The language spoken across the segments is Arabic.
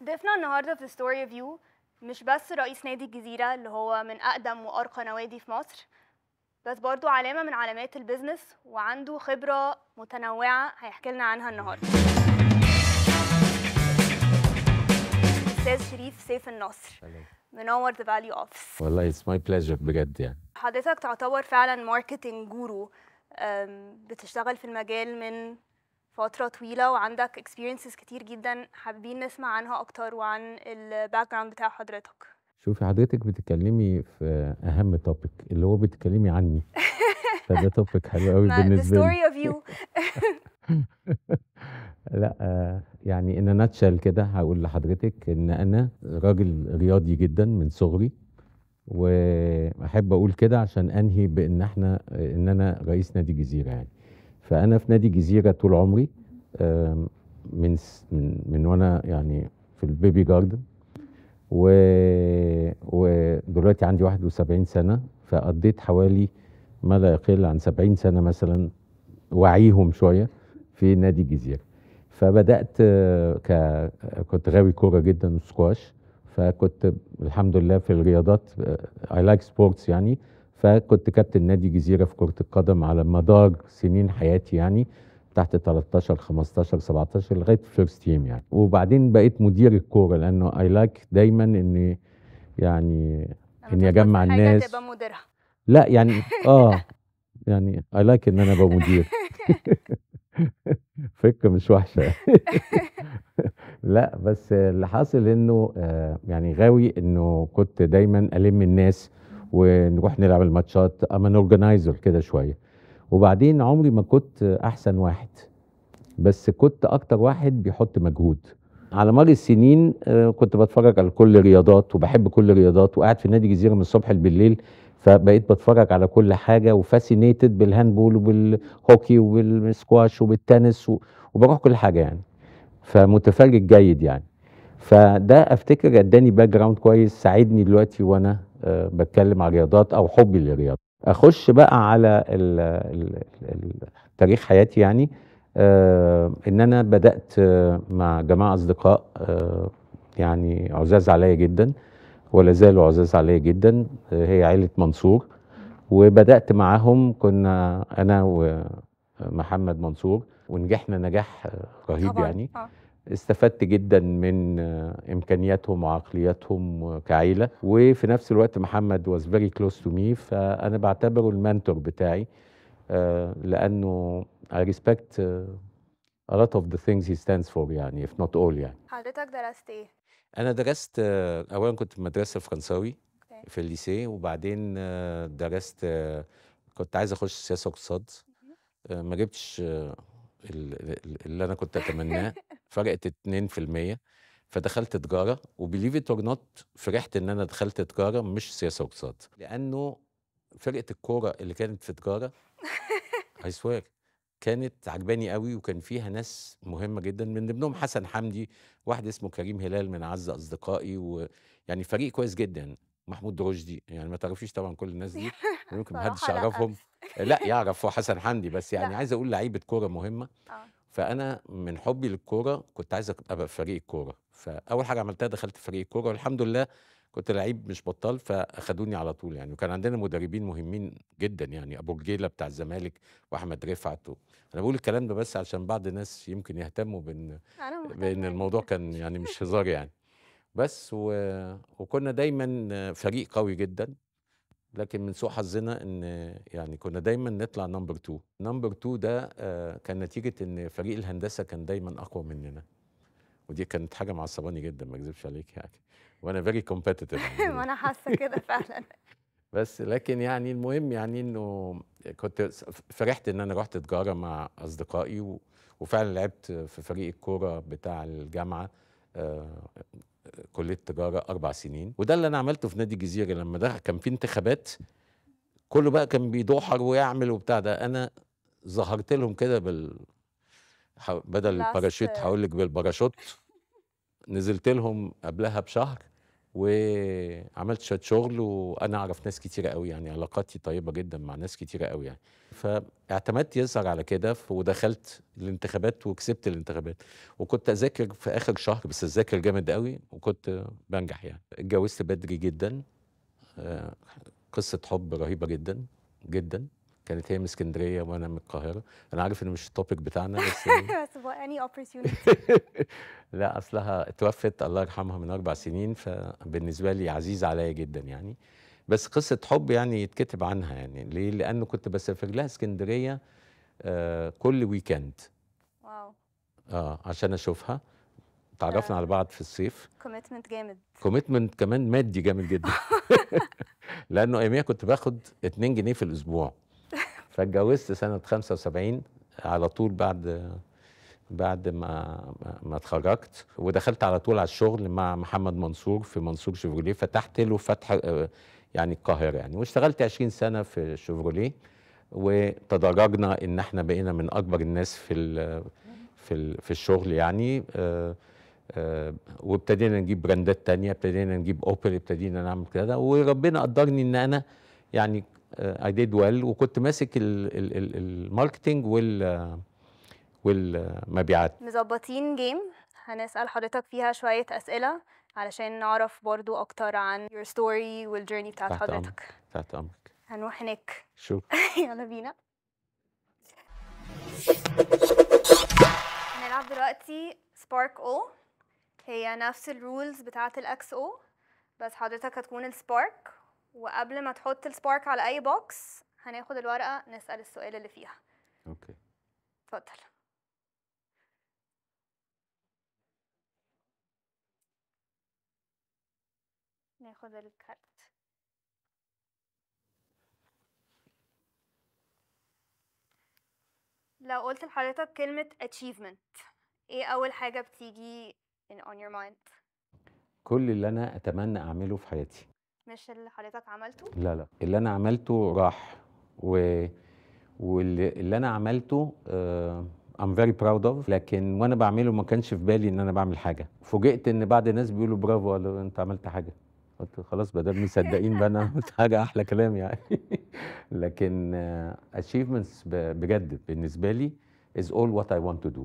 ضيفنا النهارده في ستوري فيو مش بس رئيس نادي الجزيرة اللي هو من أقدم وأرقى نوادي في مصر، بس برضو علامة من علامات البيزنس وعنده خبرة متنوعة هيحكي لنا عنها النهارده. أستاذ شريف سيف النصر، سلام. منور ذا فاليو اوفيس. والله it's my pleasure بجد يعني. حضرتك تعتبر فعلا ماركتنج جورو، بتشتغل في المجال من فترة طويلة وعندك experiences كتير جدا، حابين نسمع عنها أكتر وعن الباك جراوند بتاع حضرتك. شوفي حضرتك بتتكلمي في أهم توبيك اللي هو بتتكلمي عني، فده توبيك حلو قوي ما the بالنسبة لي. story of you. لا يعني in a nutshell كده هقول لحضرتك إن أنا راجل رياضي جدا من صغري، وأحب أقول كده عشان أنهي إن أنا رئيس نادي الجزيرة يعني. فأنا في نادي الجزيرة طول عمري، من وأنا يعني في البيبي جاردن، و... ودلوقتي عندي 71 سنة، فقضيت حوالي ما لا يقل عن 70 سنة مثلا، وعيهم شوية في نادي الجزيرة. فبدأت كنت غاوي كورة جدا وسكواش، فكنت الحمد لله في الرياضات I like sports يعني. فكنت كابتن نادي الجزيرة في كرة القدم على مدار سنين حياتي يعني، تحت 13 15 17 لغايه فيرست تيم يعني. وبعدين بقيت مدير الكوره لانه اي لايك دايما يعني لما اني تدخل في اجمع حاجة تبقى الناس. مديرها. لا يعني يعني اي لايك ان انا ابقى مدير. فكره مش وحشه. لا بس اللي حاصل انه يعني غاوي انه كنت دايما الم الناس ونروح نلعب الماتشات، اما اورجنايزر كده شويه. وبعدين عمري ما كنت احسن واحد، بس كنت اكتر واحد بيحط مجهود. على مر السنين كنت بتفرج على كل الرياضات وبحب كل الرياضات، وقاعد في نادي جزيرة من الصبح بالليل، فبقيت بتفرج على كل حاجة وفاسينيتد بالهاندبول وبالهوكي وبالسكواش وبالتنس وبروح كل حاجة يعني، فمتفرج جيد يعني. فده افتكر اداني باك جراوند كويس ساعدني دلوقتي وانا بتكلم على الرياضات او حبي للرياضه. اخش بقى على تاريخ حياتي يعني. ان انا بدات مع جماعه اصدقاء يعني عزاز عليا جدا، ولا زالوا عزاز عليا جدا، هي عيله منصور. وبدات معاهم، كنا انا ومحمد منصور، ونجحنا نجاح رهيب طبعا يعني. استفدت جدا من امكانياتهم وعقلياتهم كعيله، وفي نفس الوقت محمد was very close to me، فانا بعتبره المنتور بتاعي، لانه I respect a lot of the things he stands for يعني if not all يعني. حضرتك درست ايه؟ انا درست اولا كنت في مدرسه فرنساوي اوكي. في الليسيه، وبعدين درست كنت عايز اخش سياسه واقتصاد. ما جبتش اللي انا كنت اتمناه، فرقت 2%. فدخلت تجاره، وبليف ات اور نوت فرحت ان انا دخلت تجاره مش سياسه واقتصاد، لانه فرقه الكوره اللي كانت في تجاره اي سوير كانت عجباني قوي، وكان فيها ناس مهمه جدا، من ضمنهم حسن حمدي، واحد اسمه كريم هلال من اعز اصدقائي، ويعني فريق كويس جدا. محمود رشدي، يعني ما تعرفيش طبعا كل الناس دي، ممكن ما حدش صراحة لا. يعرفهم. لا يعرف هو حسن حمدي، بس يعني لا. عايز اقول لعيبه كوره مهمه. اه. فانا من حبي للكوره كنت عايز ابقى في فريق الكوره، فاول حاجه عملتها دخلت فريق الكوره، والحمد لله كنت لعيب مش بطال، فاخدوني على طول يعني. وكان عندنا مدربين مهمين جدا يعني، ابو رجيله بتاع الزمالك واحمد رفعت انا بقول الكلام ده بس عشان بعض الناس يمكن يهتموا انا بان مهتمة الموضوع جدا. كان يعني مش هزار يعني. بس وكنا دايما فريق قوي جدا، لكن من سوء حظنا ان يعني كنا دايما نطلع نمبر 2. نمبر 2 ده كان نتيجه ان فريق الهندسه كان دايما اقوى مننا، ودي كانت حاجه معصباني جدا، ما اكذبش عليك يعني، وانا فيري كومبetitive ما انا حاسة كده فعلا. بس لكن يعني المهم يعني انه كنت فرحت ان انا رحت تجاره مع اصدقائي، وفعلا لعبت في فريق الكوره بتاع الجامعه، آه، كليه تجاره 4 سنين. وده اللي انا عملته في نادي الجزيره لما ده كان في انتخابات، كله بقى كان بيدوحر ويعمل وبتاع ده، انا ظهرت لهم كده بدل اللاست. الباراشوت هقول لك بالباراشوت. نزلت لهم قبلها بشهر، وعملت شويه شغل، وانا اعرف ناس كتيره قوي، يعني علاقاتي طيبه جدا مع ناس كتيره قوي يعني. فاعتمدت يظهر على كده، ودخلت الانتخابات وكسبت الانتخابات. وكنت اذاكر في اخر شهر، بس اذاكر جامد قوي، وكنت بنجح يعني. اتجوزت بدري جدا. آه، قصه حب رهيبه جدا جدا. كانت هي من اسكندريه وانا من القاهره. انا عارف ان مش التوبيك بتاعنا، بس بس for any opportunity. لا، اصلها اتوفت الله يرحمها من 4 سنين، فبالنسبه لي عزيزه عليا جدا يعني. بس قصه حب يعني يتكتب عنها، يعني ليه؟ لانه كنت بسافر لها اسكندريه كل ويكند. واو، عشان اشوفها. تعرفنا على ده بعض في الصيف. commitment جامد. كوميتمنت كمان مادي جامد جدا. لانه اياميها كنت باخد 2 جنيه في الاسبوع. فاتجوزت سنه 75 على طول، بعد ما اتخرجت، ودخلت على طول على الشغل مع محمد منصور في منصور شيفروليه. فتحت له فتح يعني القاهره يعني، واشتغلت 20 سنه في شيفروليه. وتدرجنا ان احنا بقينا من اكبر الناس في الشغل يعني. وابتدينا نجيب براندات تانية، ابتدينا نجيب اوبل، ابتدينا نعمل كده، وربنا قدرني ان انا يعني I did well. وكنت ماسك الماركتينج والمبيعات. مظبطين جيم هنسأل حضرتك فيها شوية أسئلة علشان نعرف برضو أكتر عن your story والجيرني بتاعت تحت امرك، حضرتك. تحت امرك. هنروح هناك. شو يلا بينا. هنلعب دلوقتي سبارك او. هي نفس الرولز بتاعت الاكس او، بس حضرتك هتكون السبارك، وقبل ما تحط السبارك على اي بوكس هناخد الورقة نسأل السؤال اللي فيها. اوكي. اتفضل. ناخد الكارت. لو قلت لحضرتك كلمة achievement، ايه أول حاجة بتيجي on your mind؟ كل اللي انا اتمنى اعمله في حياتي. مش اللي حضرتك عملته؟ لا لا، اللي انا عملته راح. واللي انا عملته I'm very proud of. لكن وانا بعمله ما كانش في بالي ان انا بعمل حاجه. فوجئت ان بعض الناس بيقولوا برافو، قالوا انت عملت حاجه. قلت خلاص، بدل مصدقين بقى انا عملت حاجه، احلى كلام يعني. لكن achievements بجد بالنسبه لي is all what I want to do.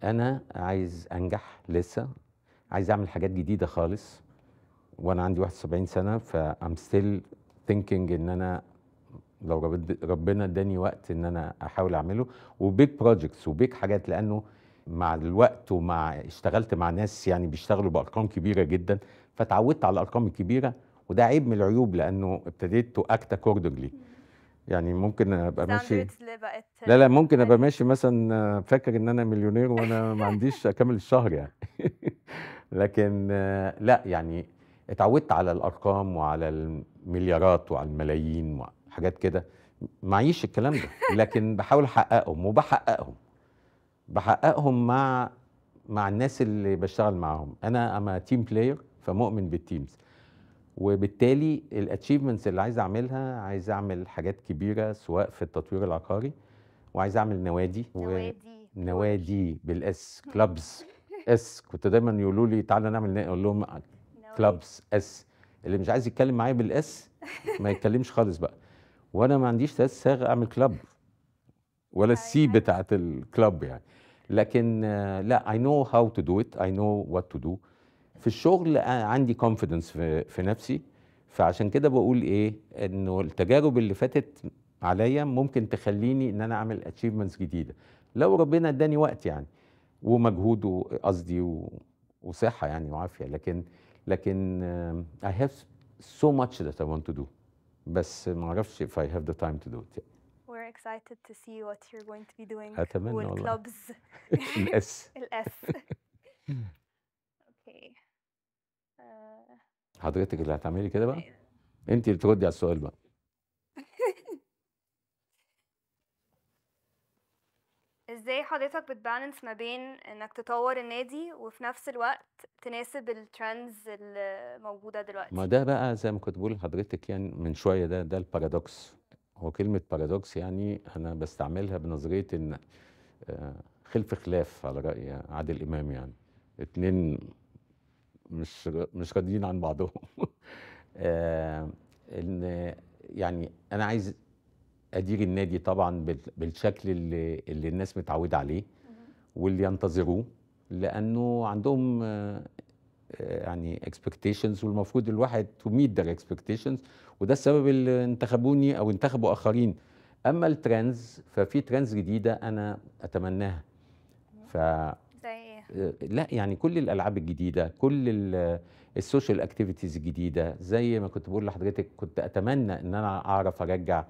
انا عايز انجح لسه، عايز اعمل حاجات جديده خالص. وانا عندي 71 سنه، I'm still thinking ان انا لو ربنا اداني وقت ان انا احاول اعمله. وبيج بروجكتس وبيج حاجات، لانه مع الوقت اشتغلت مع ناس يعني بيشتغلوا بارقام كبيره جدا، فتعودت على الارقام الكبيره. وده عيب من العيوب، لانه ابتديت تو اكت اكوردنجلي. يعني ممكن ابقى ماشي. standards اللي بقت لا لا، ممكن ابقى عالية. ماشي مثلا فاكر ان انا مليونير وانا ما عنديش اكمل الشهر يعني. لكن لا يعني اتعودت على الارقام وعلى المليارات وعلى الملايين وحاجات كده. معيش الكلام ده، لكن بحاول احققهم وبحققهم مع الناس اللي بشتغل معاهم. انا اما تيم بلاير، فمؤمن بالتيمز. وبالتالي الاتشيفمنتس اللي عايز اعملها، عايز اعمل حاجات كبيره سواء في التطوير العقاري، وعايز اعمل نوادي. نوادي بالاس، كلابز اس. كنت دايما يقولوا لي تعالى نعمل اقول لهم كلابز اس. اللي مش عايز يتكلم معايا بالاس ما يتكلمش خالص بقى. وانا ما عنديش ساغ اعمل كلاب ولا السي بتاعت الكلاب يعني. لكن لا I know how to do it, I know what to do. في الشغل عندي confidence في نفسي. فعشان كده بقول ايه، انه التجارب اللي فاتت عليا ممكن تخليني ان انا اعمل achievements جديده لو ربنا اداني وقت يعني، ومجهود قصدي وصحه يعني وعافيه. لكن I have so much that I want to do. بس ما اعرفش if I have the time to do it. We're excited to see what you're going to be doing. اتمنى والله. والكلوبز. الاس. الاس. اوكي. حضرتك اللي هتعملي كده بقى، انت اللي تردي على السؤال بقى. ازاي حضرتك بتبالانس ما بين انك تطور النادي وفي نفس الوقت تناسب الترندز اللي موجودة دلوقتي؟ ما ده بقى زي ما كنت بقول لحضرتك يعني من شويه، ده البارادوكس. هو كلمه بارادوكس يعني انا بستعملها بنظريه ان خلف خلاف، على راي عادل امام يعني. اتنين مش راضيين عن بعضهم. ان يعني انا عايز ادير النادي طبعا بالشكل اللي الناس متعوده عليه واللي ينتظروه، لانه عندهم يعني expectations، والمفروض الواحد to meet their expectations، وده السبب اللي انتخبوني او انتخبوا اخرين. اما الترندز ففي ترندز جديده انا اتمناها. ف زي ايه؟ لا يعني كل الالعاب الجديده، كل السوشيال اكتيفيتيز الجديده، زي ما كنت بقول لحضرتك كنت اتمنى ان انا اعرف ارجع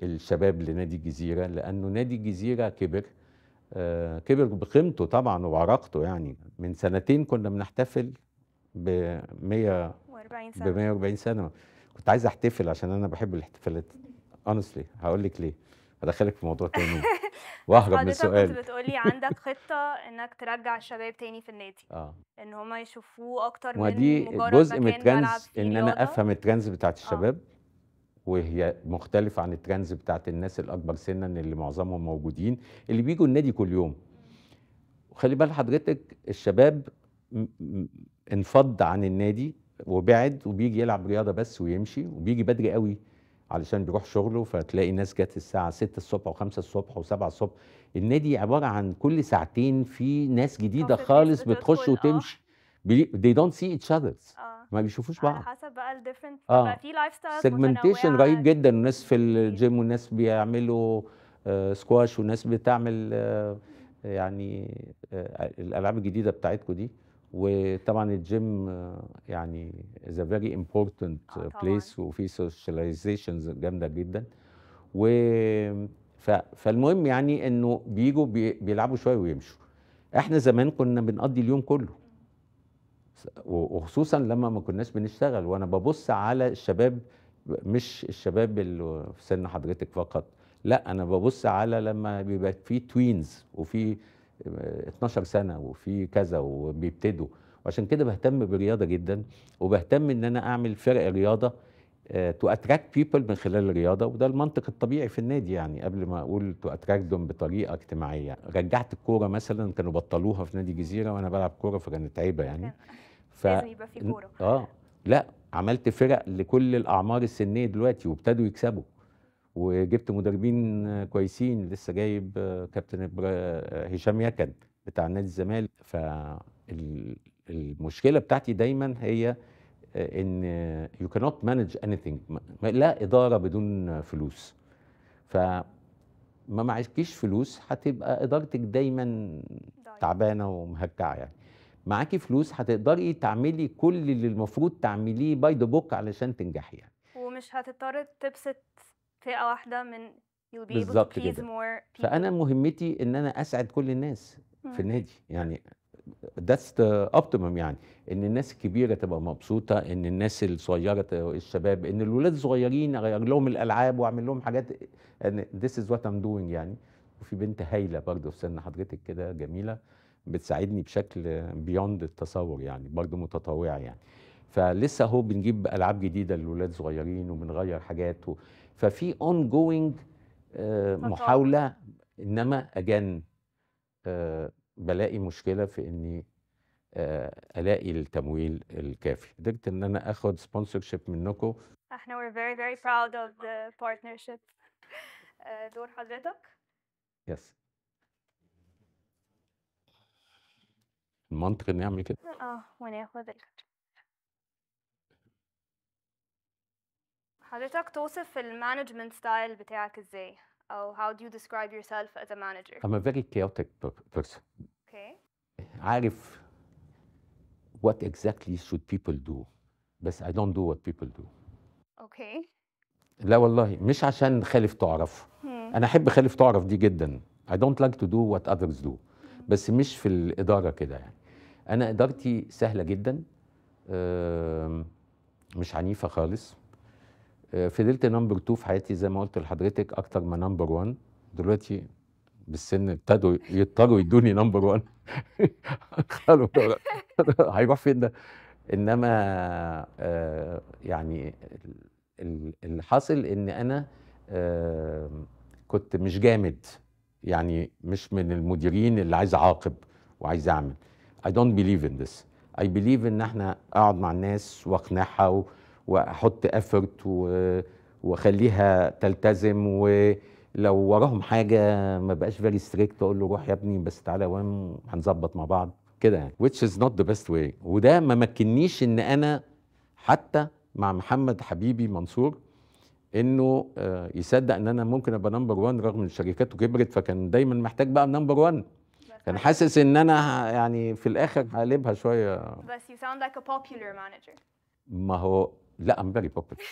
الشباب لنادي الجزيره، لانه نادي الجزيره كبر، كبر بقيمته طبعا وعراقته. يعني من سنتين كنا بنحتفل ب 40 ب سنة 140 سنه. كنت عايز احتفل عشان انا بحب الاحتفالات. honestly هقول لك ليه، هدخلك في موضوع تاني بس واهرب من حضرتك كنت السؤال. بتقولي عندك خطة انك ترجع الشباب تاني في النادي، اه ان هما يشوفوه اكتر من ودي مجرد جزء من مكان بلعب الترندز، فيه ان انا رياضة. افهم الترندز بتاعت اه الشباب، وهي مختلفة عن الترندز بتاعت الناس الأكبر سنا اللي معظمهم موجودين، اللي بيجوا النادي كل يوم. وخلي بال حضرتك الشباب انفض عن النادي وبعد، وبيجي يلعب رياضة بس ويمشي، وبيجي بدري قوي علشان بيروح شغله، فتلاقي ناس جت الساعة 6 الصبح و5 الصبح و7 الصبح. النادي عبارة عن كل ساعتين في ناس جديدة صفة ناس خالص بتخش بتدخل. وتمشي. they don't see each other، اه ما بيشوفوش على بعض. حسب بقى الديفرنت، فبقى اه في لايف ستايلز سيجمنتيشن رهيب متنوعة جدا، وناس في كتير. الجيم وناس بيعملوا سكواش وناس بتعمل يعني الالعاب الجديده بتاعتكم دي. وطبعا الجيم يعني is a very important طبعا. place، وفي socializations جامده جدا. و فالمهم يعني انه بيجوا بيلعبوا شويه ويمشوا. احنا زمان كنا بنقضي اليوم كله، وخصوصا لما ما كناش بنشتغل. وانا ببص على الشباب، مش الشباب اللي في سن حضرتك فقط، لا انا ببص على لما بيبقى في توينز وفي 12 سنة وفي كذا وبيبتدوا. وعشان كده بهتم بالرياضة جدا، وبهتم ان انا اعمل فرق رياضة تو اتراكت بيبل من خلال الرياضة. وده المنطق الطبيعي في النادي، يعني قبل ما اقول تو اتراكت them بطريقة اجتماعية. رجعت الكورة مثلا، كانوا بطلوها في نادي الجزيرة وانا بلعب كورة، فكانت عيبة يعني. ف لازم يبقى في كورة. لا عملت فرق لكل الاعمار السنيه دلوقتي، وابتدوا يكسبوا، وجبت مدربين كويسين. لسه جايب كابتن هشام يكن بتاع نادي الزمالك. فالمشكله بتاعتي دايما هي ان you cannot manage anything، لا اداره بدون فلوس. فما معكيش فلوس هتبقى ادارتك دايما تعبانه ومهكعه. يعني معاكي فلوس هتقدري تعملي كل اللي المفروض تعمليه باي ذا بوك علشان تنجحي يعني. ومش هتضطر تبسط فئة واحدة من you'll be able to بالظبط please كده. more people. فانا مهمتي ان انا اسعد كل الناس في النادي، يعني that's the optimum. يعني ان الناس الكبيره تبقى مبسوطه، ان الناس الصغيره الشباب، ان الولاد الصغيرين اغير لهم الالعاب واعمل لهم حاجات. this is what I'm doing يعني. وفي بنت هايله برضه في سن حضرتك كده جميله، بتساعدني بشكل بيوند التصور، يعني برضه متطوعه يعني. فلسه اهو بنجيب العاب جديده للولاد صغيرين وبنغير حاجات ففي اون جوينج محاوله. انما اجان بلاقي مشكله في اني الاقي التمويل الكافي. قدرت ان انا اخد سبونسر شيب منكم. احنا we're very very proud of the partnership. دور حضرتك. يس المنطق اني اعمل كده. وناخد حضرتك توصف المانجمنت ستايل بتاعك ازاي؟ او how do you describe yourself as a manager? I'm a very chaotic person. Okay. عارف what exactly should people do، بس I don't do what people do. Okay. لا والله مش عشان خالف تعرف، انا احب خالف تعرف دي جدا. I don't like to do what others do، بس مش في الاداره كده يعني. انا ادارتي سهله جدا، مش عنيفه خالص. فضلت نمبر 2 في حياتي زي ما قلت لحضرتك اكتر ما نمبر 1. دلوقتي بالسن ابتدوا يضطروا يدوني نمبر 1. قالوا هيروح فين ده؟ انما يعني اللي حاصل ان انا كنت مش جامد، يعني مش من المديرين اللي عايز اعاقب وعايز اعمل. I don't believe in this. اي بليف ان احنا اقعد مع الناس واقنعها واحط افورت واخليها تلتزم، ولو وراهم حاجه ما بقاش فيري ستريكت، اقول له روح يا ابني بس تعالى وام هنظبط مع بعض كده يعني. which is not the best way. وده ما مكنيش ان انا حتى مع محمد حبيبي منصور انه يصدق ان انا ممكن ابقى نمبر 1 رغم ان شركاته كبرت، فكان دايما محتاج بقى نمبر 1. كان حاسس ان انا يعني في الاخر هقلبها شويه. بس you sound like a popular manager. ما هو لا I'm very popular.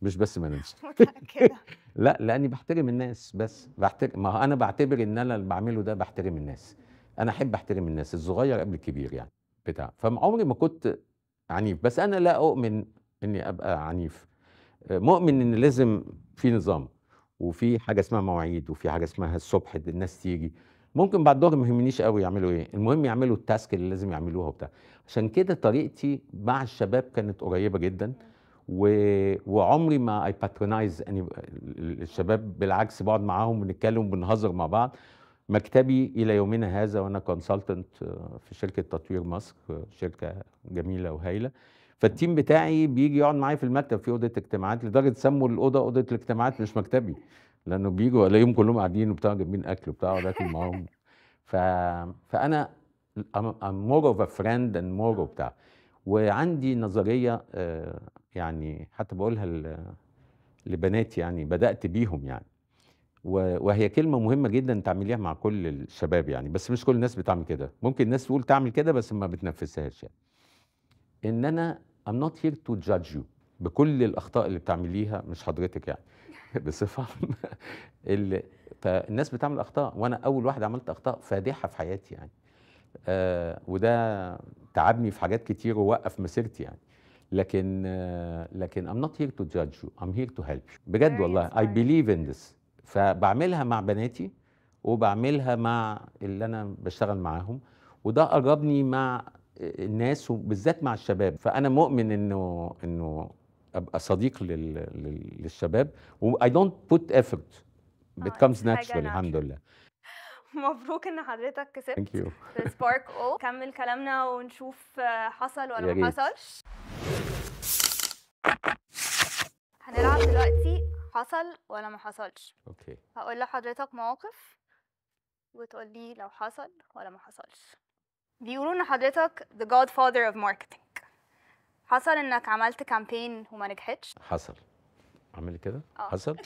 مش بس مانجر. متأكدة. لا لاني بحترم الناس، بس بحترم، ما هو انا بعتبر ان انا اللي بعمله ده بحترم الناس. انا احب احترم الناس، الصغير قبل الكبير يعني بتاع. فعمري ما كنت عنيف، بس انا لا اؤمن اني ابقى عنيف. مؤمن ان لازم في نظام، وفي حاجه اسمها مواعيد، وفي حاجه اسمها الصبح الناس تيجي. ممكن بعد الظهر ما يهمنيش قوي يعملوا ايه، المهم يعملوا التاسك اللي لازم يعملوها وبتاع. عشان كده طريقتي مع الشباب كانت قريبه جدا، وعمري ما اي باترونايز الشباب، بالعكس بقعد معاهم ونتكلم وبنهزر مع بعض. مكتبي الى يومنا هذا وانا كونسلتنت في شركه تطوير مصر، شركه جميله وهايله. فالتيم بتاعي بيجي يقعد معايا في المكتب في اوضه اجتماعات، لدرجه سموا الاوضه اوضه الاجتماعات مش مكتبي، لانه بيجوا الاقيهم كلهم قاعدين وبتاع جايبين اكل وبتاع، اقعد اكل معاهم. فانا I'm more of a friend and more وبتاع. وعندي نظريه يعني حتى بقولها لبناتي، يعني بدات بيهم يعني، وهي كلمه مهمه جدا تعمليها مع كل الشباب يعني، بس مش كل الناس بتعمل كده. ممكن الناس تقول تعمل كده بس ما بتنفذهاش يعني. ان انا I'm not here to judge you بكل الاخطاء اللي بتعمليها، مش حضرتك يعني بصفه اللي فالناس بتعمل اخطاء، وانا اول واحد عملت اخطاء فادحه في حياتي يعني. وده تعبني في حاجات كتير ووقف مسيرتي يعني. لكن I'm not here to judge you, I'm here to help you. بجد والله I believe in this. فبعملها مع بناتي وبعملها مع اللي انا بشتغل معاهم، وده قربني مع الناس وبالذات مع الشباب. فانا مؤمن انه ابقى صديق للشباب، و I don't put effort, it comes naturally الحمد لله. مبروك ان حضرتك كسبت. Thank you. في سبارك او كمل كلامنا ونشوف حصل ولا ما حصلش. هنلعب دلوقتي حصل ولا ما حصلش. اوكي. هقول لحضرتك مواقف وتقول لي لو حصل ولا ما حصلش. بيقولوا ان حضرتك the godfather of marketing. حصل انك عملت كامبين وما نجحتش؟ حصل. عمل كده؟ حصل.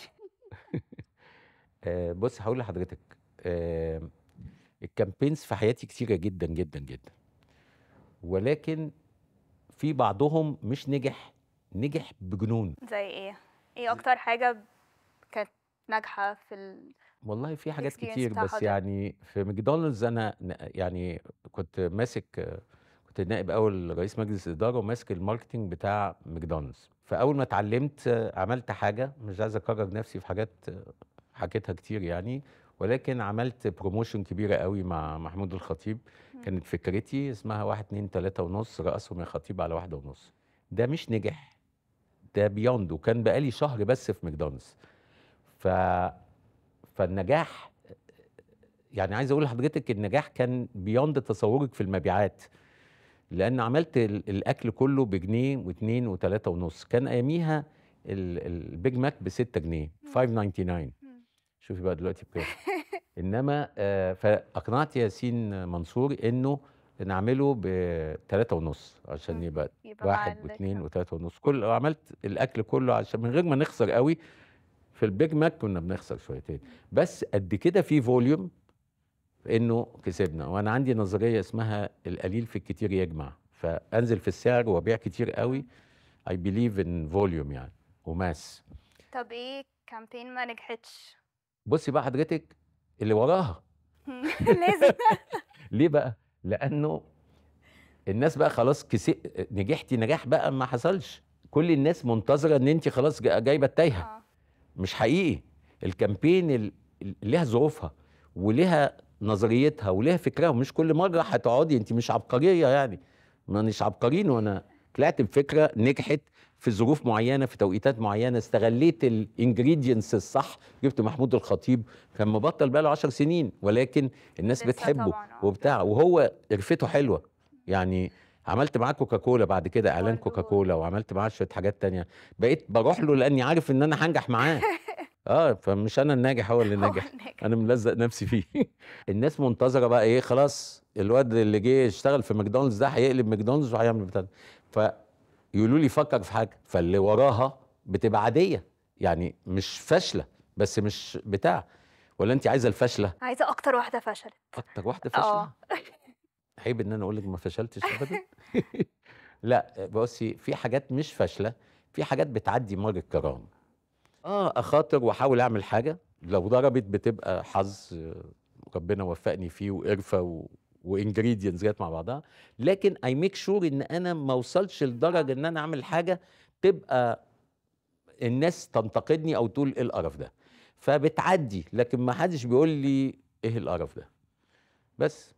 بص هقول لحضرتك، الكامبينز في حياتي كتيرة جدا جدا جدا، ولكن في بعضهم مش نجح بجنون. زي ايه؟ ايه اكتر حاجة كانت ناجحة في والله في حاجات كتير، بس يعني في ماكدونالدز انا يعني كنت نائب اول رئيس مجلس الاداره وماسك الماركتنج بتاع ماكدونالدز. فاول ما اتعلمت عملت حاجه، مش عايز اكرر نفسي في حاجات حكيتها كتير يعني، ولكن عملت بروموشن كبيره قوي مع محمود الخطيب. كانت فكرتي اسمها 1 2 3 ونص رأسهم يا خطيب على 1 ونص. ده مش نجح، ده بيوند، وكان بقالي شهر بس في ماكدونالدز. فالنجاح يعني عايز اقول لحضرتك النجاح كان بيوند تصورك في المبيعات، لان عملت الاكل كله بجنيه و2 و3 ونص. كان اياميها البيج ماك ب6 جنيه 5.99. شوفي بقى دلوقتي بكام. انما فاقنعت ياسين منصور انه نعمله ب3 ونص عشان يبقى 1 و2 و3 ونص. عملت الاكل كله عشان من غير ما نخسر قوي. في البيج ماك كنا بنخسر شويتين، بس قد كده في فوليوم انه كسبنا. وانا عندي نظريه اسمها القليل في الكتير يجمع، فانزل في السعر وابيع كتير قوي. I believe in volume يعني وماس. طب ايه كامبين ما نجحتش؟ بصي بقى حضرتك اللي وراها لازم. ليه بقى؟ لانه الناس بقى خلاص نجحتي نجاح بقى ما حصلش. كل الناس منتظره ان انت خلاص جايبه التايهه. مش حقيقي. الكامبين ليها ظروفها وليها نظريتها وليها فكرها، ومش كل مره هتقعدي. انت مش عبقريه يعني، ما مش عبقريين. وانا طلعت بفكره نجحت في ظروف معينه في توقيتات معينه، استغليت الانجريدينتس الصح. جبت محمود الخطيب كان مبطل بقى له 10 سنين، ولكن الناس بتحبه وبتاع، وهو قرفته حلوه يعني. عملت معاه كوكاكولا بعد كده اعلان برضو كوكاكولا، وعملت معاه شويه حاجات تانية. بقيت بروح له لاني عارف ان انا هنجح معاه. فمش انا الناجح، هو اللي هو ناجح، الناجح. انا ملزق نفسي فيه. الناس منتظره بقى ايه، خلاص الواد اللي جه يشتغل في ماكدونالدز ده هيقلب ماكدونالدز وهيعمل بتاع ده. فيقولوا لي فكر في حاجه، فاللي وراها بتبقى عاديه، يعني مش فاشله، بس مش بتاع. ولا انت عايزه الفاشله؟ عايزه اكتر واحده فشلت. اكتر واحده فاشله؟ اه. عيب ان انا اقول لك ما فشلتش ابدا. لا بصي، في حاجات مش فاشله، في حاجات بتعدي مر الكرام. اخاطر واحاول اعمل حاجه، لو ضربت بتبقى حظ، ربنا وفقني فيه وقرفه وانجريدينتس جت مع بعضها. لكن اي ميك شور ان انا ما اوصلش لدرجه ان انا اعمل حاجه تبقى الناس تنتقدني او تقول ايه القرف ده. فبتعدي، لكن ما حدش بيقول لي ايه القرف ده، بس.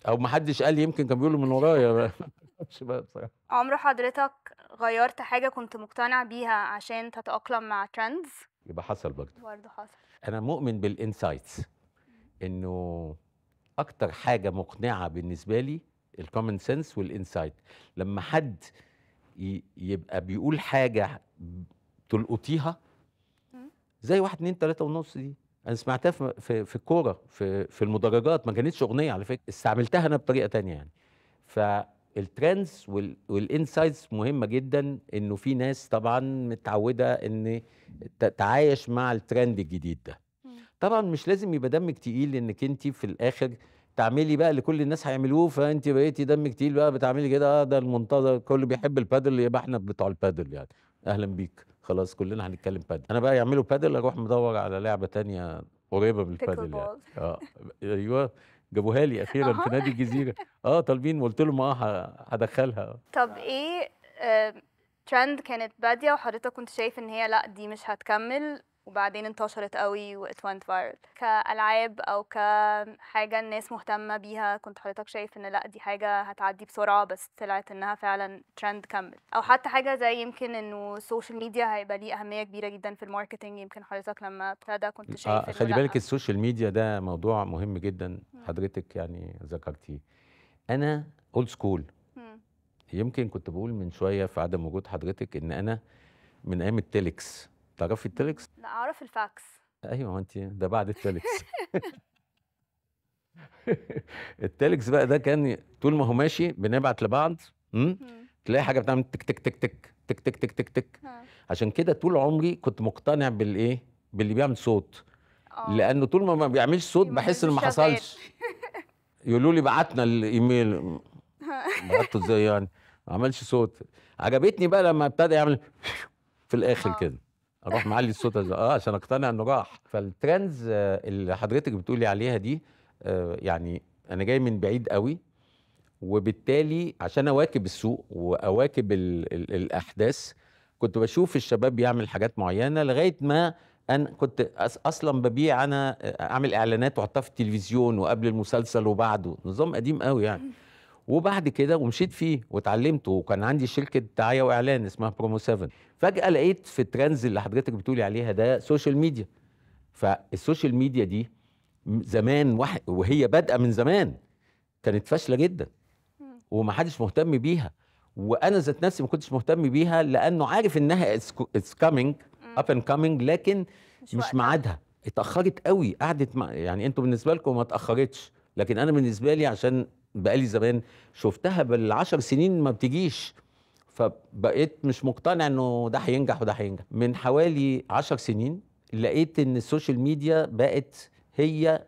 او ما حدش قال لي، يمكن كان بيقولوا من ورايا. ما اعرفش بقى بصراحه. عمر حضرتك غيرت حاجه كنت مقتنع بيها عشان تتأقلم مع ترندز؟ يبقى حصل برضه. برضه حصل. انا مؤمن بالانسايتس، انه اكتر حاجه مقنعه بالنسبه لي الكومن سنس والانسايت. لما حد يبقى بيقول حاجه تلقطيها، مم. زي 1 2 3 ونص دي، انا سمعتها في الكوره، في المدرجات، ما كانتش اغنيه على فكره، استعملتها انا بطريقه تانية يعني. فالترندز والانسايتس مهمه جدا، انه في ناس طبعا متعوده ان تتعايش مع الترند الجديد ده. مم. طبعا مش لازم يبقى دمك تقيل انك انت في الاخر تعملي بقى اللي كل الناس هيعملوه، فانت بقيتي دمك تقيل بقى بتعملي كده. ده المنتظر، كله بيحب البادل، يبقى احنا بتوع البادل يعني. اهلا بيك، خلاص كلنا هنتكلم بادل. انا بقى يعملوا بادل اروح مدور على لعبة تانية قريبة من بيكل البادل يعني. بول. ايوه، جابوها لي اخيرا في اها. نادي الجزيرة. طالبين، قلت لهم هدخلها. طب ايه ترند كانت بادية وحضرتك كنت شايف ان هي لا دي مش هتكمل، وبعدين انتشرت قوي و it went viral كألعاب او كحاجة الناس مهتمة بيها، كنت حضرتك شايف ان لا دي حاجة هتعدي بسرعة بس طلعت انها فعلا ترند كمل؟ او حتى حاجة زي يمكن انه السوشيال ميديا هيبقى ليه اهمية كبيرة جدا في الماركتينج، يمكن حضرتك لما ابتدى كنت شايف انه خلي بالك لا. السوشيال ميديا ده موضوع مهم جدا، مم. حضرتك يعني ذكرتيه. انا اولد سكول. مم. يمكن كنت بقول من شويه في عدم وجود حضرتك ان انا من ايام التليكس. تعرفي التليكس؟ لا اعرف الفاكس. ايوه، ما انت ده بعد التليكس. التليكس بقى ده كان طول ما هو ماشي بنبعت لبعض. مم. تلاقي حاجه بتعمل تك تك تك تك تك تك تك تك تك. ها. عشان كده طول عمري كنت مقتنع بالايه، باللي بيعمل صوت. اه لانه طول ما بيعملش صوت بحس ان مش ما شغال. حصلش. يقولوا لي بعتنا الايميل. بعته ازاي يعني؟ ما عملش صوت. عجبتني بقى لما ابتدى يعمل في الاخر اه كده، اروح معلي الصوت عشان اقتنع انه راح. فالترندز اللي حضرتك بتقولي عليها دي، يعني انا جاي من بعيد قوي، وبالتالي عشان اواكب السوق واواكب الاحداث كنت بشوف الشباب بيعمل حاجات معينه، لغايه ما انا كنت اصلا ببيع، انا اعمل اعلانات واحطها في التلفزيون، وقبل المسلسل وبعده، نظام قديم قوي يعني. وبعد كده ومشيت فيه واتعلمته، وكان عندي شركه دعايه واعلان اسمها برومو 7. فجاه لقيت في الترندز اللي حضرتك بتقولي عليها ده سوشيال ميديا. فالسوشيال ميديا دي زمان وهي بادئه من زمان كانت فاشله جدا، مم. ومحدش مهتم بيها. وانا ذات نفسي ما كنتش مهتم بيها، لانه عارف انها اتس كامينج اب اند كامينج، لكن مش مش وقتها. ميعادها. اتاخرت قوي، قعدت يعني انتوا بالنسبه لكم ما اتاخرتش، لكن انا بالنسبه لي عشان بقالي زمان شفتها بال10 سنين ما بتجيش، فبقيت مش مقتنع انه ده هينجح وده هينجح. من حوالي 10 سنين لقيت ان السوشيال ميديا بقت هي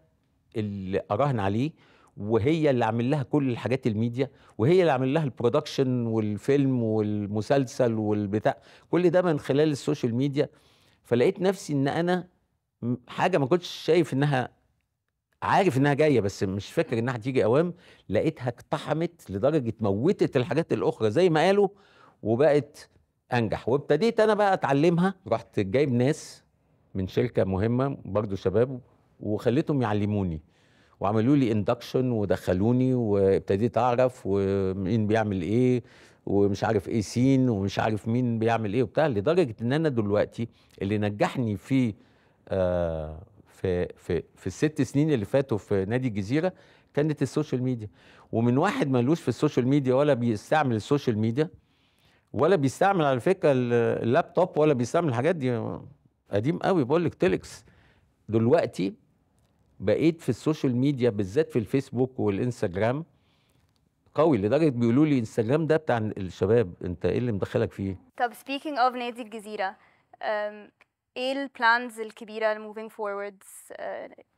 اللي اراهن عليه، وهي اللي عامل لها كل الحاجات الميديا، وهي اللي عامل لها البرودكشن والفيلم والمسلسل والبتاع، كل ده من خلال السوشيال ميديا. فلقيت نفسي ان انا حاجه ما كنتش شايف انها، عارف انها جايه بس مش فاكر انها هتيجي اوام، لقيتها اقتحمت لدرجه موتت الحاجات الاخرى زي ما قالوا، وبقت انجح. وابتديت انا بقى اتعلمها، رحت جايب ناس من شركه مهمه برضو شباب، وخليتهم يعلموني، وعملوا لي اندكشن ودخلوني، وابتديت اعرف ومين بيعمل ايه، ومش عارف ايه سين، ومش عارف مين بيعمل ايه وبتاع، لدرجه ان انا دلوقتي اللي نجحني في في ال6 سنين اللي فاتوا في نادي الجزيره كانت السوشيال ميديا. ومن واحد ملوش في السوشيال ميديا ولا بيستعمل السوشيال ميديا ولا بيستعمل على فكره اللابتوب ولا بيستعمل الحاجات دي، قديم قوي. بقول لك تيلكس دلوقتي بقيت في السوشيال ميديا بالذات في الفيسبوك والانستجرام قوي، لدرجه بيقولوا لي انستجرام ده بتاع الشباب، انت ايه اللي مدخلك فيه؟ طب speaking of نادي الجزيرة، ايه البلانز الكبيرة moving forwards؟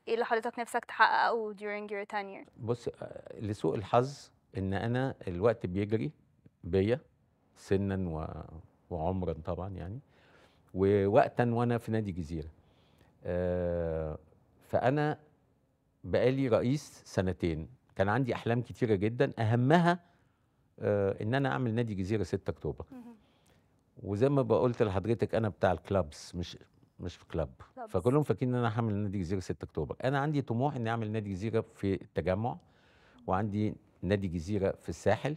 ايه اللي حضرتك نفسك تحققه during your tenure؟ بص، لسوء الحظ ان انا الوقت بيجري بيا سنا وعمرا طبعا يعني، ووقتا وانا في نادي الجزيره. فانا بقالي رئيس سنتين، كان عندي احلام كتيره جدا، اهمها ان انا اعمل نادي جزيره 6 اكتوبر. وزي ما قلت لحضرتك انا بتاع الكلابس، مش في كلاب، فكلهم فاكرين ان انا هعمل نادي جزيره 6 اكتوبر. انا عندي طموح اني اعمل نادي جزيره في التجمع، وعندي نادي جزيره في الساحل،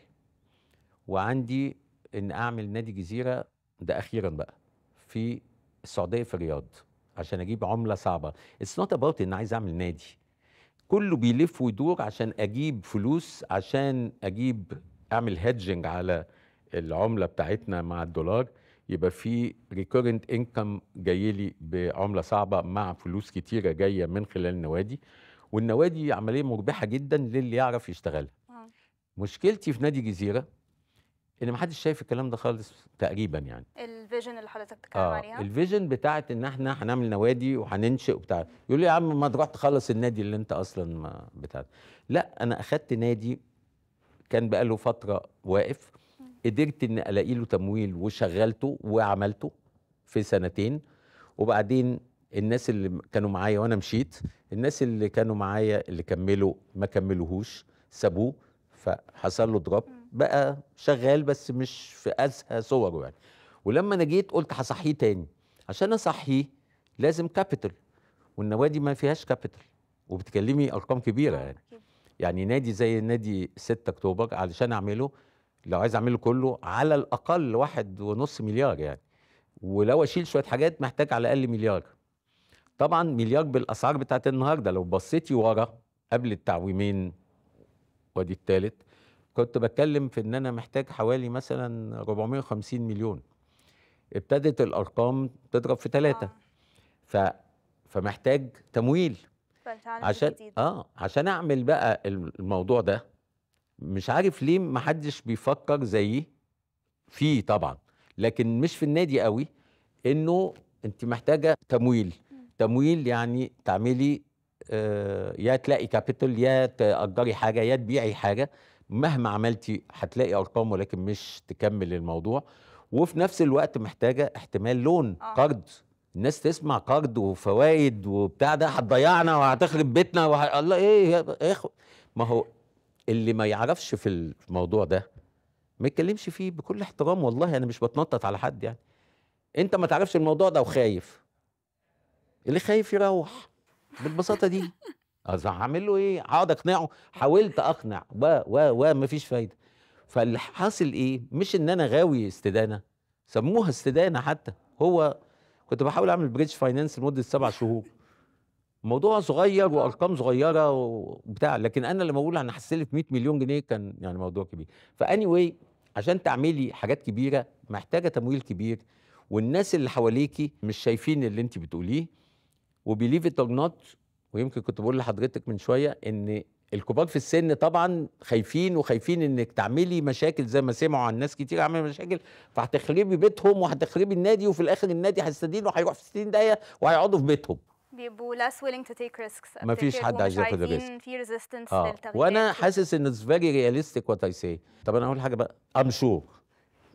وعندي ان اعمل نادي جزيره ده اخيرا بقى في السعوديه في الرياض، عشان اجيب عمله صعبه. اتس نوت اباوت ان عايز اعمل نادي، كله بيلف ويدور عشان اجيب فلوس، عشان اعمل هيدجنج على العمله بتاعتنا مع الدولار، يبقى في ريكورنت انكم جاي لي بعمله صعبه مع فلوس كتيره جايه من خلال النوادي. والنوادي عمليه مربحه جدا للي يعرف يشتغلها. مشكلتي في نادي جزيره ان محدش شايف الكلام ده خالص تقريبا يعني. الفيجن اللي حضرتك بتتكلم عليها، الفيجن بتاعت ان احنا هنعمل نوادي وهننشئ وبتاع، يقول لي يا عم ما تروح تخلص النادي اللي انت اصلا ما بتاع. لا، انا اخدت نادي كان بقاله فتره واقف، قدرت ان الاقي له تمويل وشغلته وعملته في سنتين. وبعدين الناس اللي كانوا معايا وانا مشيت، الناس اللي كانوا معايا اللي كملوا ما كملوهوش سابوه، فحصل له دروب، بقى شغال بس مش في ازهى صوره يعني. ولما انا جيت قلت هصحيه تاني، عشان اصحيه لازم كابيتال، والنوادي ما فيهاش كابيتال، وبتكلمي ارقام كبيره يعني. يعني نادي زي نادي 6 اكتوبر علشان اعمله، لو عايز اعمله كله على الاقل 1.5 مليار يعني، ولو اشيل شويه حاجات محتاج على الاقل مليار. طبعا مليار بالاسعار بتاعت النهارده، لو بصيتي ورا قبل التعويمين وادي التالت، كنت بتكلم في ان انا محتاج حوالي مثلا 450 مليون. ابتدت الارقام تضرب في 3. فمحتاج تمويل عشان اعمل بقى الموضوع ده. مش عارف ليه ما حدش بيفكر زيي فيه طبعا، لكن مش في النادي قوي، انه انت محتاجه تمويل يعني تعملي يا تلاقي كابيتال، يا تأجري حاجه، يا تبيعي حاجه. مهما عملتي هتلاقي ارقام ولكن مش تكمل الموضوع. وفي نفس الوقت محتاجه احتمال لون، قرض. الناس تسمع قرض وفوائد وبتاع ده هتضيعنا وهتخرب بيتنا الله ايه ما هو اللي ما يعرفش في الموضوع ده ما يتكلمش فيه، بكل احترام والله انا مش بتنطط على حد يعني. انت ما تعرفش الموضوع ده وخايف، اللي خايف يروح بالبساطه دي. هعمل له ايه؟ هقعد اقنعه؟ حاولت اقنع مفيش فايده. فاللي حاصل ايه؟ مش ان انا غاوي استدانه، سموها استدانه حتى. هو كنت بحاول اعمل بريدج فاينانس لمده 7 شهور، موضوع صغير وارقام صغيره وبتاع، لكن انا لما اقول انا هستلف 100 مليون جنيه كان يعني موضوع كبير. فاني واي، عشان تعملي حاجات كبيره محتاجه تمويل كبير، والناس اللي حواليكي مش شايفين اللي انت بتقوليه، وبيليف ات اور نوت. ويمكن كنت بقول لحضرتك من شويه ان الكبار في السن طبعا خايفين انك تعملي مشاكل، زي ما سمعوا عن ناس كتير عملوا مشاكل، فهتخربي بيتهم وهتخربي النادي، وفي الاخر النادي هيستدين وهيروح في 60 دقيقه وهيقعدوا في بيتهم. بيبقوا less willing to take risks. ما فيش حد عايز ياخد الريسك. في resistance للتغيير. وانا حاسس ان it's very realistic what I say. طب انا اقول حاجه بقى، I'm sure،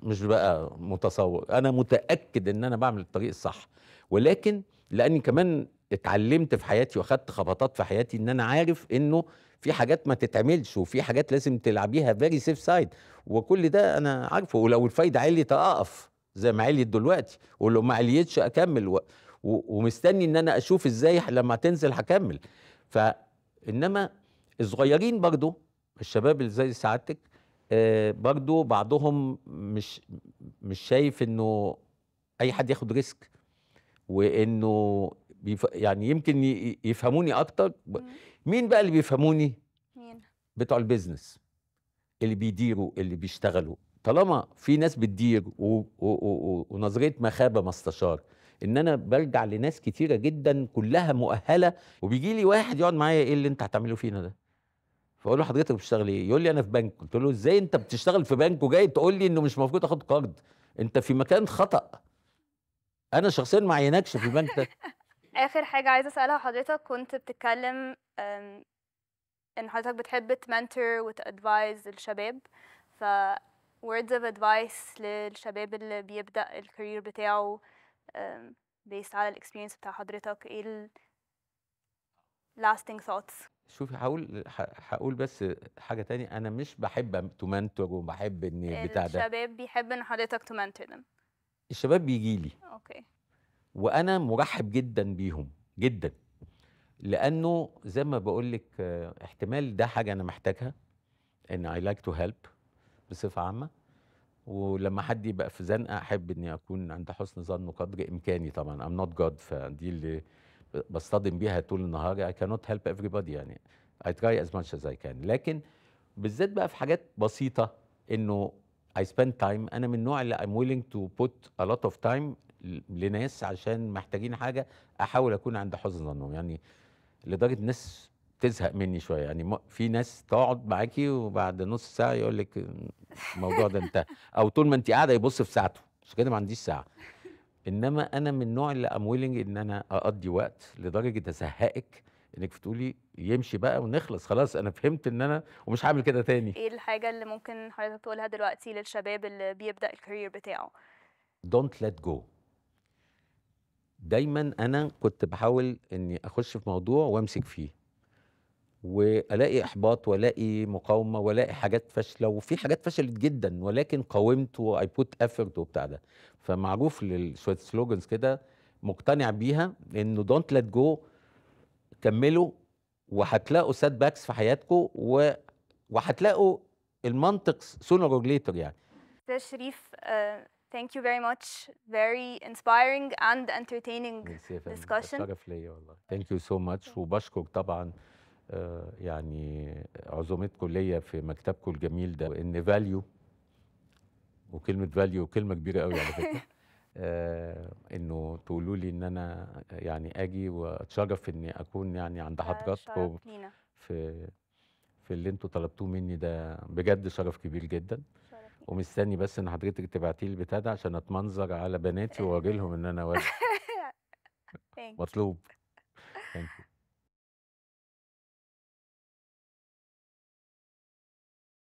مش بقى متصور، انا متاكد ان انا بعمل الطريق الصح، ولكن لاني كمان اتعلمت في حياتي واخدت خبطات في حياتي، ان انا عارف انه في حاجات ما تتعملش، وفي حاجات لازم تلعبيها فيري سيف سايد، وكل ده انا عارفه. ولو الفايده عليت اقف زي ما عليت دلوقتي، ولو ما عليتش اكمل ومستني ان انا اشوف ازاي لما تنزل هكمل. فانما الصغيرين برضو، الشباب اللي زي سعادتك، برضو بعضهم مش شايف انه اي حد ياخد ريسك، وانه يعني يمكن يفهموني اكتر. مين بقى اللي بيفهموني؟ مين؟ بتوع البيزنس اللي بيديروا اللي بيشتغلوا، طالما في ناس بتدير ونظريه مخابه مستشار، ان انا برجع لناس كتيره جدا كلها مؤهله، وبيجي لي واحد يقعد معايا: ايه اللي انت هتعمله فينا ده؟ فاقول له: حضرتك بتشتغل ايه؟ يقول لي: انا في بنك. قلت له: ازاي انت بتشتغل في بنك وجاي تقول لي انه مش المفروض اخد قرض؟ انت في مكان خطأ، انا شخصيا ما عينكش في البنك ده. اخر حاجه عايزه اسالها حضرتك، كنت بتتكلم ان حضرتك بتحب تمنتور وتادفايز الشباب، ف words of advice للشباب اللي بيبدأ الكارير بتاعه based على الاكسبيرينس بتاع حضرتك، ايه ال lasting thoughts؟ شوفي، هقول بس حاجه تاني: انا مش بحب تو منتور وبحب اني بتاع ده. الشباب بيحب ان حضرتك to mentor them. الشباب بيجي لي اوكي. وانا مرحب جدا بيهم جدا، لانه زي ما بقول لك احتمال ده حاجه انا محتاجها، ان اي لايك تو هيلب بصفه عامه. ولما حد يبقى في زنقه احب اني اكون عند حسن ظنه قدر امكاني. طبعا ام نوت جاد، فدي اللي بصطدم بيها طول النهار. I cannot help everybody يعني. I try as much as I can. لكن بالذات بقى في حاجات بسيطه، انه I spend time. انا من النوع اللي I'm willing to put a lot of time لناس عشان محتاجين حاجه، احاول اكون عند حسن ظنهم. يعني لدرجه الناس تزهق مني شويه. يعني في ناس تقعد معاكي وبعد نص ساعه يقول لك الموضوع ده انتهى، او طول ما انت قاعده يبص في ساعته. مش كده، ما عنديش ساعه. انما انا من النوع اللي ام ويلنج ان انا اقضي وقت لدرجه ازهقك، انك بتقولي يمشي بقى ونخلص خلاص، انا فهمت ان انا ومش هعمل كده تاني. ايه الحاجة اللي ممكن حضرتك تقولها دلوقتي للشباب اللي بيبدأ الكارير بتاعه؟ Don't let go. دايما انا كنت بحاول اني اخش في موضوع وامسك فيه، والاقي احباط والاقي مقاومه والاقي حاجات فاشله، وفي حاجات فشلت جدا ولكن قاومت واي بوت افورت وبتاع ده. فمعروف شويه سلوجنز كده مقتنع بيها، انه دونت ليت جو. كملوا، وهتلاقوا سات باكس في حياتكم، وهتلاقوا المنطق sooner or later يعني. أستاذ شريف، thank you very much, very inspiring and entertaining ميرسي يا فندم، ده discussion. شرف ليا والله. ثانك يو سو ماتش. وبشكر طبعا يعني عزومتكم ليا في مكتبكم الجميل ده، ان فاليو، وكلمه فاليو كلمه كبيره قوي على فكره. انه تقولوا لي ان انا يعني اجي واتشرف اني اكون يعني عند حضراتكم شرف لينا. في اللي انتوا طلبتوه مني ده. بجد شرف كبير جدا. شرف لينا. ومستني بس ان حضرتك تبعتي لي البتاع ده عشان اتمنظر على بناتي واوري لهم ان انا واد Thank you. مطلوب. ثانك يو.